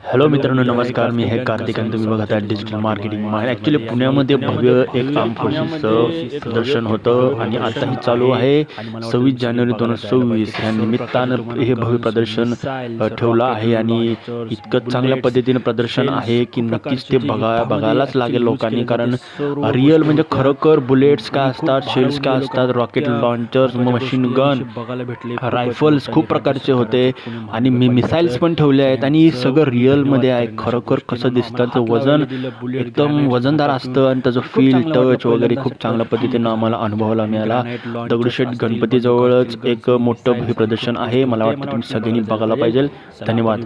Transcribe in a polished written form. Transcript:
Hello मित्रांनो, नमस्कार. मी हे कार्तिक आणि तुम्ही बघत आहे डिजिटल मार्केटिंग. ॲक्च्युली पुण्यामध्ये भव्य एक आर्म फोर्सेसचं प्रदर्शन होतं आणि आताही चालू आहे. 26 जानेवारी 2026 ह्या निमित्तानं हे भव्य प्रदर्शन ठेवलं आहे आणि इतकं चांगल्या पद्धतीने प्रदर्शन आहे की नक्कीच ते बघायलाच लागेल लोकांनी. कारण रिअल म्हणजे खरोखर बुलेट्स काय असतात, शेल्स काय असतात, rocket launchers, machine gun, rifles खूप प्रकारचे होते आणि मिसाईल्स पण ठेवले आहेत आणि सगळं रिअलमध्ये आहे. खरोखर कसं दिसतं, त्याचं वजन एकदम वजनदार असतं आणि त्याचं फील, टच वगैरे खूप चांगल्या पद्धतीनं आम्हाला अनुभवायला मिळाला. दगडूशेठ गणपतीजवळच एक मोठं भव्य प्रदर्शन आहे. मला वाटतं तुम्ही सगळ्यांनी बघायला पाहिजे. धन्यवाद.